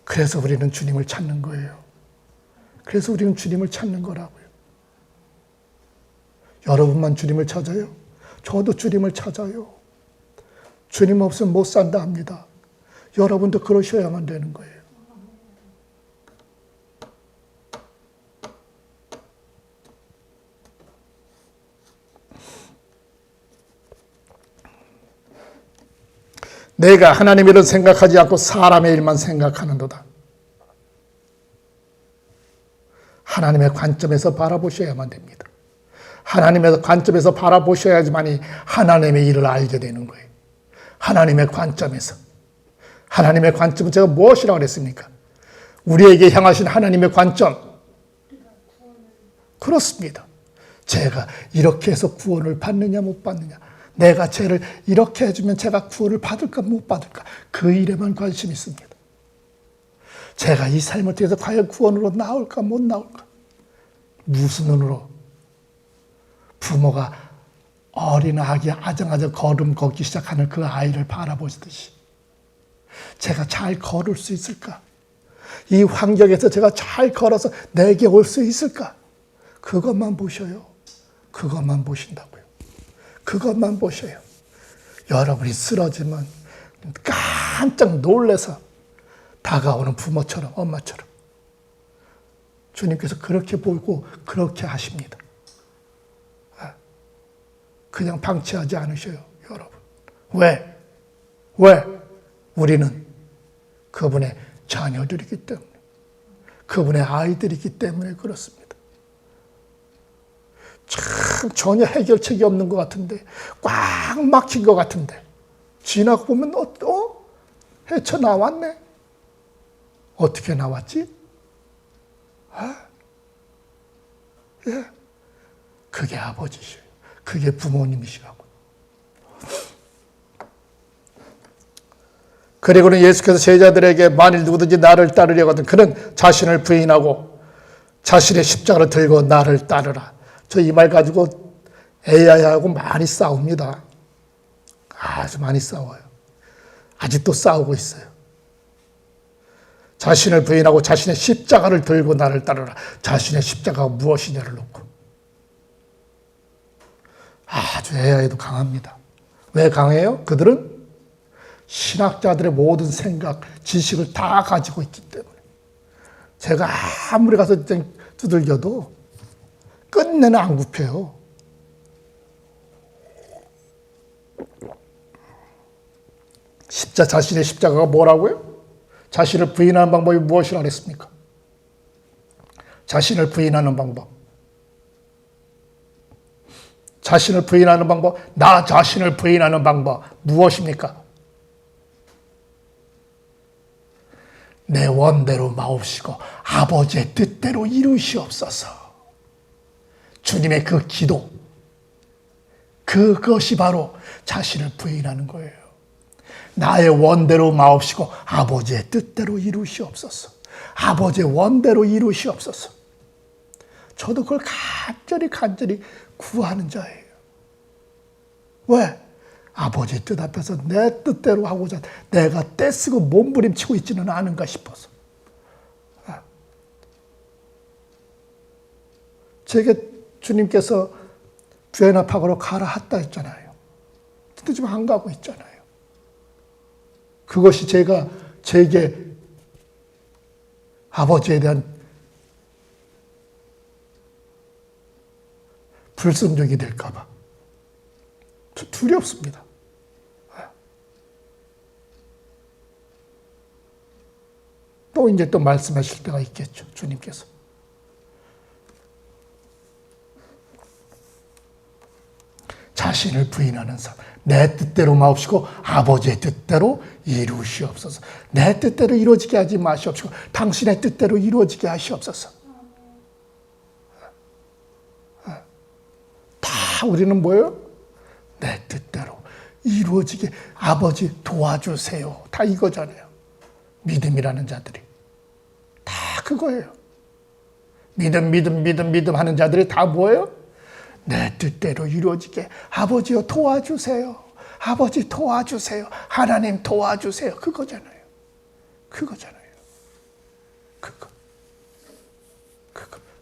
그래서 우리는 주님을 찾는 거예요. 그래서 우리는 주님을 찾는 거라고요. 여러분만 주님을 찾아요? 저도 주님을 찾아요. 주님 없으면 못 산다 합니다. 여러분도 그러셔야만 되는 거예요. 내가 하나님의 일을 생각하지 않고 사람의 일만 생각하는도다. 하나님의 관점에서 바라보셔야만 됩니다. 하나님의 관점에서 바라보셔야지만이 하나님의 일을 알게 되는 거예요. 하나님의 관점에서. 하나님의 관점은 제가 무엇이라고 그랬습니까? 우리에게 향하신 하나님의 관점. 그렇습니다. 제가 이렇게 해서 구원을 받느냐 못 받느냐, 내가 죄를 이렇게 해주면 제가 구원을 받을까 못 받을까, 그 일에만 관심이 있습니다. 제가 이 삶을 통해서 과연 구원으로 나올까 못 나올까. 무슨 눈으로? 부모가 어린 아기 아정아정 걸음 걷기 시작하는 그 아이를 바라보시듯이 제가 잘 걸을 수 있을까? 이 환경에서 제가 잘 걸어서 내게 올 수 있을까? 그것만 보셔요. 그것만 보신다고요. 그것만 보셔요. 여러분이 쓰러지면 깜짝 놀라서 다가오는 부모처럼, 엄마처럼 주님께서 그렇게 보고 그렇게 하십니다. 그냥 방치하지 않으셔요, 여러분. 왜? 우리는 그분의 자녀들이기 때문에, 그분의 아이들이기 때문에 그렇습니다. 참 전혀 해결책이 없는 것 같은데, 꽉 막힌 것 같은데, 지나고 보면 헤쳐나왔네. 어떻게 나왔지? 예. 그게 아버지시요. 그게 부모님이시라고. 그리고는 예수께서 제자들에게 만일 누구든지 나를 따르려거든 그는 자신을 부인하고 자신의 십자가를 들고 나를 따르라. 저 이 말 가지고 AI하고 많이 싸웁니다. 아주 많이 싸워요. 아직도 싸우고 있어요. 자신을 부인하고 자신의 십자가를 들고 나를 따르라. 자신의 십자가가 무엇이냐를 놓고. 아주 AI도 강합니다. 왜 강해요? 그들은 신학자들의 모든 생각, 지식을 다 가지고 있기 때문에. 제가 아무리 가서 두들겨도 끝내는 안 굽혀요. 자신의 십자가가 뭐라고요? 자신을 부인하는 방법이 무엇이라고 했습니까? 자신을 부인하는 방법. 자신을 부인하는 방법, 나 자신을 부인하는 방법 무엇입니까? 내 원대로 마옵시고 아버지의 뜻대로 이루시옵소서. 주님의 그 기도, 그것이 바로 자신을 부인하는 거예요. 나의 원대로 마옵시고 아버지의 뜻대로 이루시옵소서. 아버지의 원대로 이루시옵소서. 저도 그걸 간절히 구하는 자예요. 왜? 아버지의 뜻 앞에서 내 뜻대로 하고자 내가 떼쓰고 몸부림치고 있지는 않은가 싶어서. 제게 주님께서 부에나파고로 가라 했다 했잖아요. 근데 지금 안 가고 있잖아요. 그것이 제게 아버지에 대한 불순종이 될까봐 두렵습니다. 또 이제 또 말씀하실 때가 있겠죠, 주님께서. 자신을 부인하는 삶. 내 뜻대로 마옵시고 아버지의 뜻대로 이루시옵소서. 내 뜻대로 이루어지게 하지 마시옵시고 당신의 뜻대로 이루어지게 하시옵소서. 다 우리는 뭐예요? 내 뜻대로 이루어지게 아버지 도와주세요. 다 이거잖아요. 믿음이라는 자들이. 다 그거예요. 믿음 하는 자들이 다 뭐예요? 내 뜻대로 이루어지게 아버지여 도와주세요. 아버지 도와주세요. 하나님 도와주세요. 그거잖아요.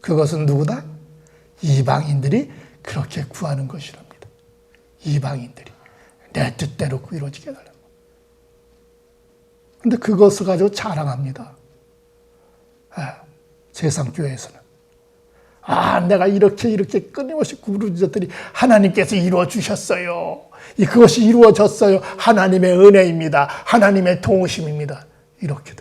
그것은 누구다? 이방인들이 그렇게 구하는 것이랍니다. 이방인들이 내 뜻대로 이루어지게 해달라고. 근데 그것을 가지고 자랑합니다. 세상 교회에서는. 내가 이렇게 끊임없이 부르짖었더니 하나님께서 이루어 주셨어요. 그것이 이루어졌어요. 하나님의 은혜입니다. 하나님의 도우심입니다. 이렇게.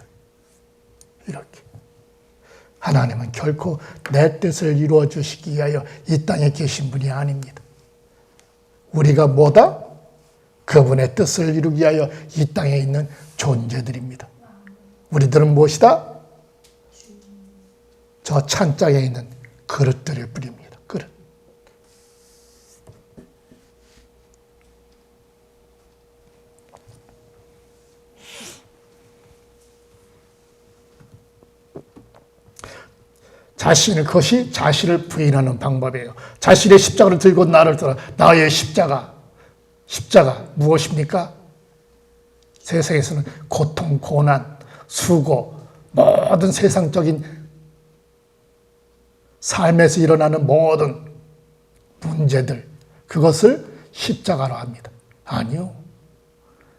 하나님은 결코 내 뜻을 이루어 주시기 위하여 이 땅에 계신 분이 아닙니다. 우리가 뭐다? 그분의 뜻을 이루기 위하여 이 땅에 있는 존재들입니다. 우리들은 무엇이다? 저 찬장에 있는 그릇들일 뿐입니다. 그릇. 그것이 자신을 부인하는 방법이에요. 자신의 십자가를 들고 나를 따라. 나의 십자가 무엇입니까? 세상에서는 고통, 고난, 수고, 모든 세상적인 삶에서 일어나는 모든 문제들, 그것을 십자가로 합니다. 아니요.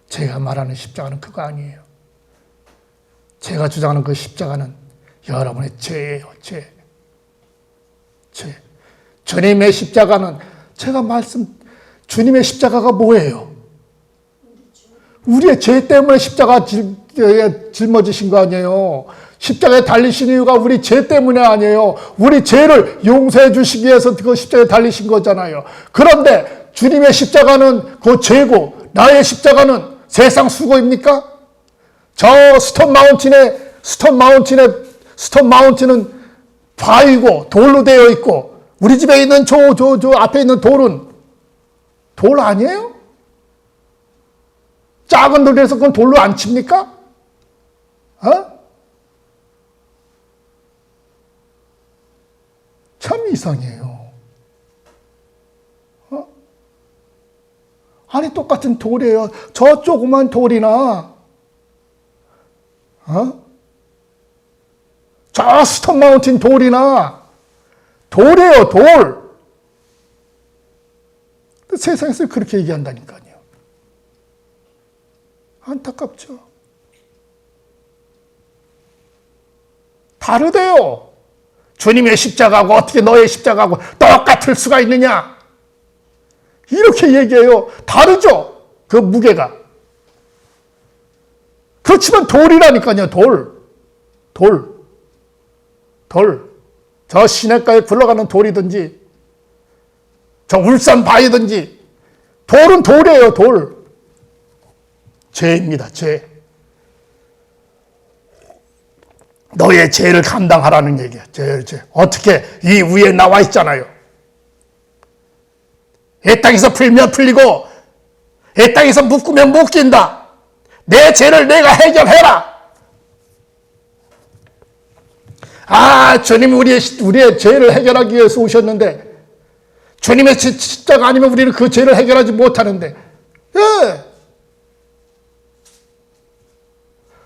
제가 말하는 십자가는 그거 아니에요. 제가 주장하는 그 십자가는 여러분의 죄예요. 죄. 주님의 십자가는 주님의 십자가가 뭐예요? 우리의 죄 때문에 십자가 짊어지신 거 아니에요. 십자가에 달리신 이유가 우리 죄 때문에 아니에요. 우리 죄를 용서해 주시기 위해서 그 십자가에 달리신 거잖아요. 그런데 주님의 십자가는 그 죄고 나의 십자가는 세상 수고입니까? 저 스톤 마운틴은 바위고 돌로 되어 있고 우리 집에 있는 저 앞에 있는 돌은 돌 아니에요? 작은 돌에서 그건 돌로 안 칩니까? 참 이상해요. 아니 똑같은 돌이에요. 저 조그만 돌이나 저 스톤 마운틴 돌이나 돌이에요. 돌. 세상에서 그렇게 얘기한다니까요. 안타깝죠. 다르대요. 주님의 십자가하고 어떻게 너의 십자가하고 똑같을 수가 있느냐. 이렇게 얘기해요. 다르죠. 그 무게가. 그렇지만 돌이라니까요. 돌. 저 시냇가에 굴러가는 돌이든지 저 울산 바위든지 돌은 돌이에요. 돌. 죄입니다. 죄. 너의 죄를 감당하라는 얘기야. 죄. 어떻게? 이 위에 나와 있잖아요. 이 땅에서 풀면 풀리고 이 땅에서 묶으면 묶인다. 내 죄를 내가 해결해라. 주님이 우리의 죄를 해결하기 위해서 오셨는데 주님의 십자가 아니면 우리는 그 죄를 해결하지 못하는데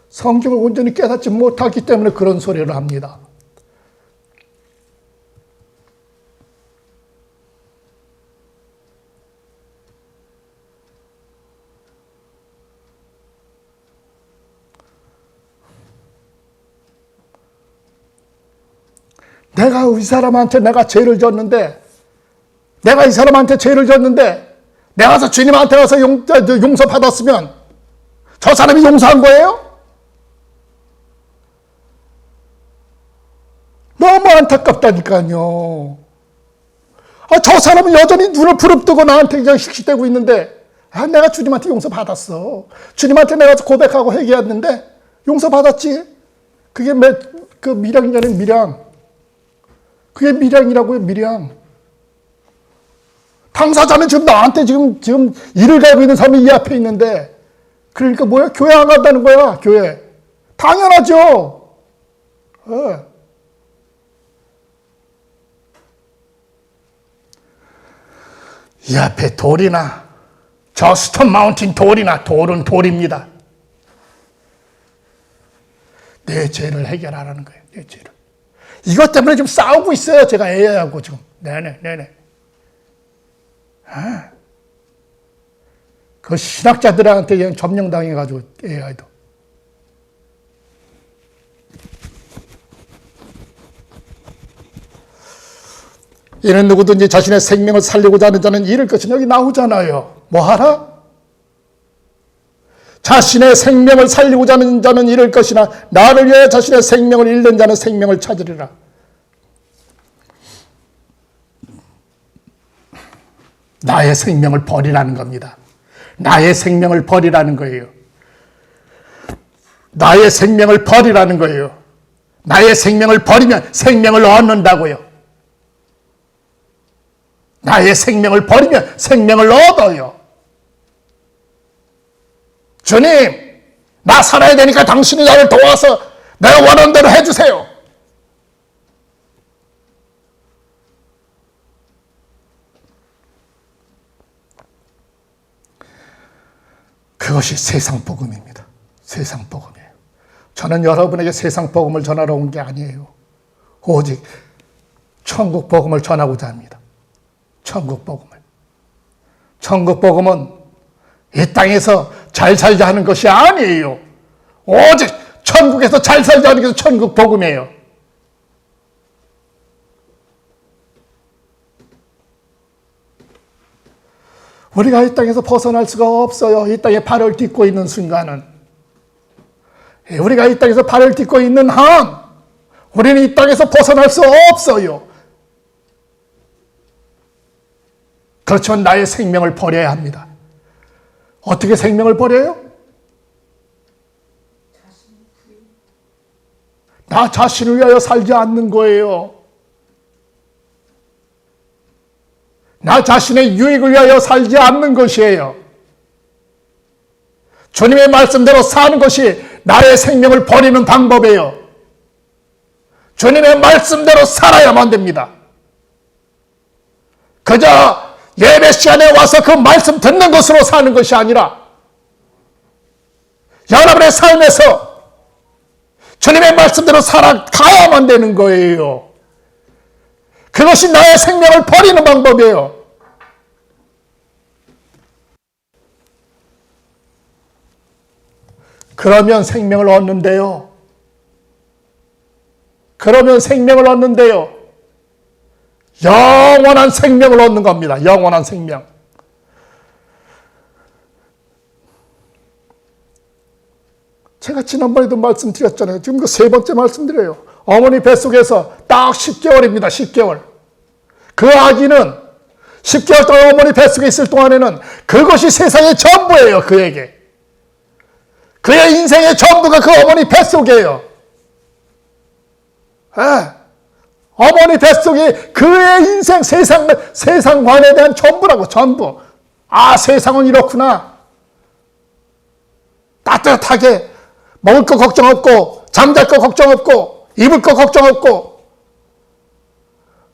성경을 온전히 깨닫지 못하기 때문에 그런 소리를 합니다. 내가 이 사람한테 죄를 졌는데 내가 이 사람한테 죄를 졌는데 내가 가서 주님한테 가서 용서 받았으면 저 사람이 용서한 거예요? 너무 안타깝다니까요. 저 사람은 여전히 눈을 부릅뜨고 나한테 그냥 씩씩대고 있는데 내가 주님한테 용서 받았어. 주님한테 내가 고백하고 회개했는데 용서 받았지. 그게 그 밀양이 아닌 밀양. 그게 밀양이라고요. 밀양. 당사자는 지금 나한테 지금 일을 가고 있는 사람이 이 앞에 있는데 그러니까 뭐야? 교회 안 간다는 거야. 교회. 당연하죠. 이 앞에 돌이나 저 스톤 마운틴 돌이나 돌은 돌입니다. 내 죄를 해결하라는 거예요. 내 죄를. 이것 때문에 지금 싸우고 있어요. 제가 애하고 지금. 네네. 그 신학자들한테 그냥 점령당해가지고 AI도. 이는 누구든지 자신의 생명을 살리고자 하는 자는 잃을 것이니 여기 나오잖아요. 뭐 하라? 자신의 생명을 살리고자 하는 자는 잃을 것이나 나를 위해 자신의 생명을 잃는 자는 생명을 찾으리라. 나의 생명을 버리라는 겁니다. 나의 생명을 버리라는 거예요. 나의 생명을 버리라는 거예요. 나의 생명을 버리면 생명을 얻는다고요. 나의 생명을 버리면 생명을 얻어요. 주님, 나 살아야 되니까 당신이 나를 도와서 내가 원하는 대로 해주세요. 그것이 세상 복음입니다. 세상 복음이에요. 저는 여러분에게 세상 복음을 전하러 온 게 아니에요. 오직 천국 복음을 전하고자 합니다. 천국 복음을. 천국 복음은 이 땅에서 잘 살자 하는 것이 아니에요. 오직 천국에서 잘 살자 하는 것이 천국 복음이에요. 우리가 이 땅에서 벗어날 수가 없어요. 이 땅에 발을 딛고 있는 순간은. 우리가 이 땅에서 발을 딛고 있는 한 우리는 이 땅에서 벗어날 수 없어요. 그렇지만 나의 생명을 버려야 합니다. 어떻게 생명을 버려요? 나 자신을 위하여 살지 않는 거예요. 나 자신의 유익을 위하여 살지 않는 것이에요. 주님의 말씀대로 사는 것이 나의 생명을 버리는 방법이에요. 주님의 말씀대로 살아야만 됩니다. 그저 예배 시간에 와서 그 말씀 듣는 것으로 사는 것이 아니라 여러분의 삶에서 주님의 말씀대로 살아가야만 되는 거예요. 그것이 나의 생명을 버리는 방법이에요. 그러면 생명을 얻는데요. 그러면 생명을 얻는데요. 영원한 생명을 얻는 겁니다. 영원한 생명. 제가 지난번에도 말씀드렸잖아요. 지금 그 세 번째 말씀드려요. 어머니 뱃속에서 딱 10개월입니다. 10개월. 그 아기는 10개월 동안 어머니 뱃속에 있을 동안에는 그것이 세상의 전부예요. 그에게. 그의 인생의 전부가 그 어머니 뱃속이에요. 어머니 뱃속이 그의 인생, 세상관에 대한 전부라고, 전부. 아, 세상은 이렇구나. 따뜻하게 먹을 거 걱정 없고, 잠잘 거 걱정 없고, 입을 거 걱정 없고,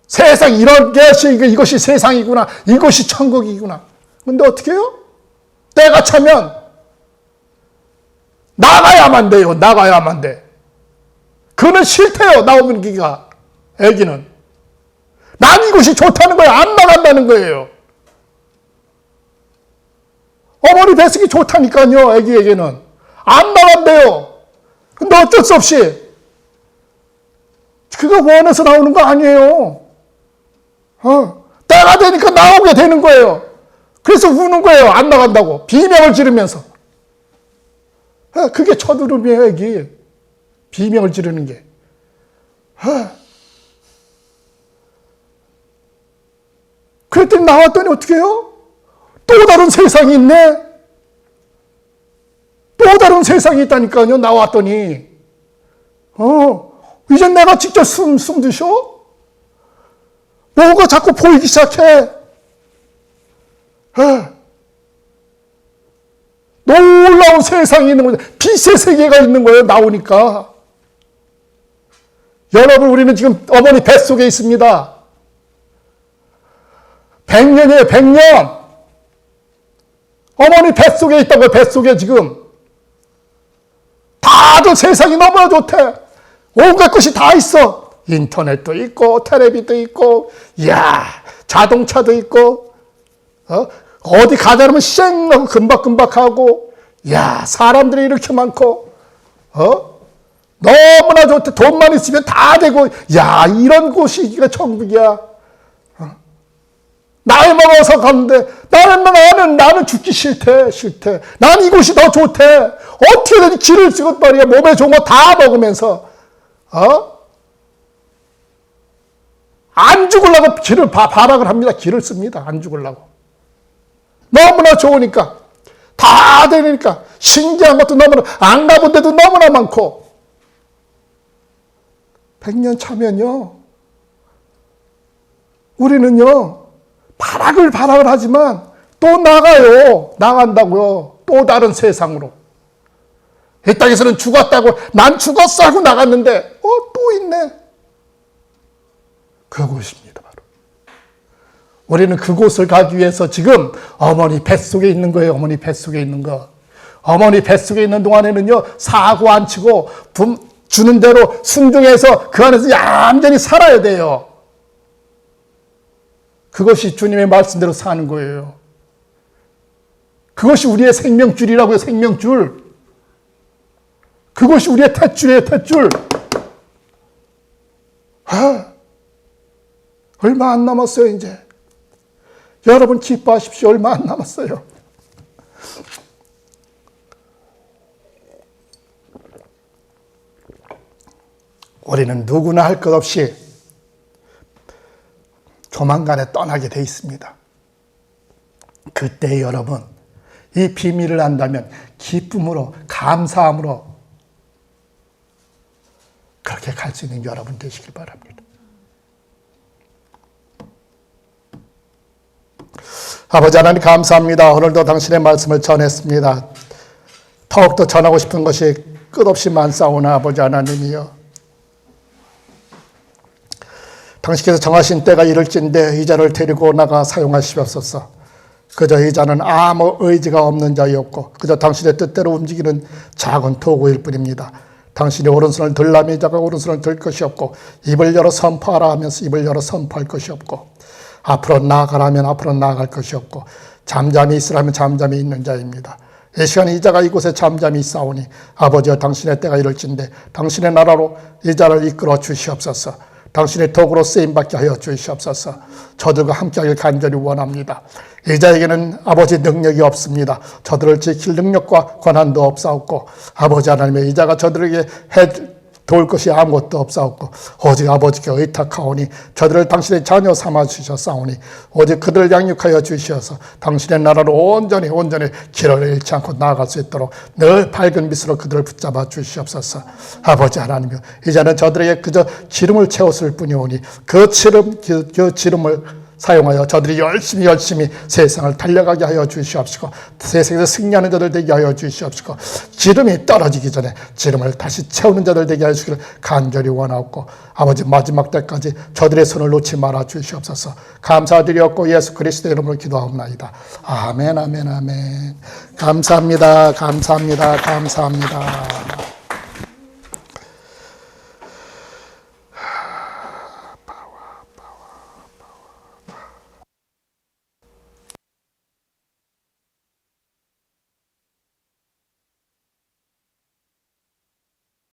세상 이런 것이, 이것이 세상이구나. 이것이 천국이구나. 근데 어떻게 해요? 때가 차면 나가야만 돼요. 나가야만 돼. 그는 싫대요. 나오는 기가. 애기는. 난 이것이 좋다는 거예요. 안 나간다는 거예요. 어머니 뱃속이 좋다니까요. 애기에게는. 안 나간대요. 근데 어쩔 수 없이 그거 원해서 나오는 거 아니에요. 때가 되니까 나오게 되는 거예요. 그래서 우는 거예요. 안 나간다고. 비명을 지르면서. 그게 첫울음이에요. 애기. 비명을 지르는 게. 그랬더니 나왔더니 어떻게 해요? 또 다른 세상이 있네. 또 다른 세상이 있다니까요. 나왔더니. 이제 내가 직접 숨 드셔? 뭐가 자꾸 보이기 시작해. 놀라운 세상이 있는 거예요. 빛의 세계가 있는 거예요. 나오니까. 여러분, 우리는 지금 어머니 뱃속에 있습니다. 100년이에요. 100년. 어머니 뱃속에 있다고요. 뱃속에 지금. 다들 세상이 너무나 좋대. 온갖 것이 다 있어. 인터넷도 있고, 텔레비도 있고, 이야, 자동차도 있고, 어디 가자 그러면 쌩 하고 금박금박하고, 야, 사람들이 이렇게 많고, 너무나 좋대. 돈만 있으면 다 되고, 야, 이런 곳이 천국이야. 나이 먹어서 갔는데 나는 죽기 싫대. 난 이곳이 더 좋대. 어떻게든지 길을 쓰고 말이야. 몸에 좋은 거 다 먹으면서 안 죽으려고 길을 발악을 합니다. 길을 씁니다. 안 죽으려고. 너무나 좋으니까 다 되니까 신기한 것도 너무나 안 가본 데도 너무나 많고 100년 차면요. 우리는요. 발악을 하지만 또 나간다고요. 또 다른 세상으로. 이 땅에서는 죽었다고 난 죽었어 하고 나갔는데 또 있네. 그곳입니다. 바로. 우리는 그곳을 가기 위해서 지금 어머니 뱃속에 있는 거예요. 어머니 뱃속에 있는 거. 어머니 뱃속에 있는 동안에는요. 사고 안 치고 주는 대로 순종해서 그 안에서 얌전히 살아야 돼요. 그것이 주님의 말씀대로 사는 거예요. 그것이 우리의 생명줄이라고요. 생명줄. 그것이 우리의 탯줄이에요. 탯줄. 얼마 안 남았어요. 이제. 여러분 기뻐하십시오. 얼마 안 남았어요. 우리는 누구나 할 것 없이 조만간에 떠나게 돼 있습니다. 그때 여러분 이 비밀을 안다면 기쁨으로 감사함으로 그렇게 갈 수 있는 여러분 되시길 바랍니다. 아버지 하나님 감사합니다. 오늘도 당신의 말씀을 전했습니다. 더욱더 전하고 싶은 것이 끝없이 많사오나 아버지 하나님이여, 당신께서 정하신 때가 이를진데 이 자를 데리고 나가 사용하시옵소서. 그저 이 자는 아무 의지가 없는 자였고 그저 당신의 뜻대로 움직이는 작은 도구일 뿐입니다. 당신이 오른손을 들라면 이 자가 오른손을 들 것이 없고, 입을 열어 선포하라 하면서 입을 열어 선포할 것이 없고, 앞으로 나아가라면 앞으로 나아갈 것이 없고, 잠잠히 있으라면 잠잠히 있는 자입니다. 이 시간 이 자가 이곳에 잠잠히 있사오니 아버지여, 당신의 때가 이를진데 당신의 나라로 이 자를 이끌어 주시옵소서. 당신의 도구로 쓰임받게 하여 주시옵소서. 저들과 함께하길 간절히 원합니다. 이 자에게는 아버지 능력이 없습니다. 저들을 지킬 능력과 권한도 없사옵고, 아버지 하나님의 이 자가 저들에게 도울 것이 아무것도 없사옵고, 오직 아버지께 의탁하오니 저들을 당신의 자녀 삼아주셨사오니 오직 그들을 양육하여 주시어서 당신의 나라로 온전히 길을 잃지 않고 나아갈 수 있도록 늘 밝은 빛으로 그들을 붙잡아 주시옵소서. 아버지 하나님이여, 이제는 저들에게 그저 기름을 채웠을 뿐이오니 그 기름을 사용하여 저들이 열심히 세상을 달려가게 하여 주시옵시고, 세상에서 승리하는 자들 되게 하여 주시옵시고, 기름이 떨어지기 전에 기름을 다시 채우는 자들 되게 하여 주시기를 간절히 원하옵고, 아버지 마지막 때까지 저들의 손을 놓지 말아 주시옵소서. 감사드리옵고 예수 그리스도의 이름으로 기도하옵나이다. 아멘. 감사합니다.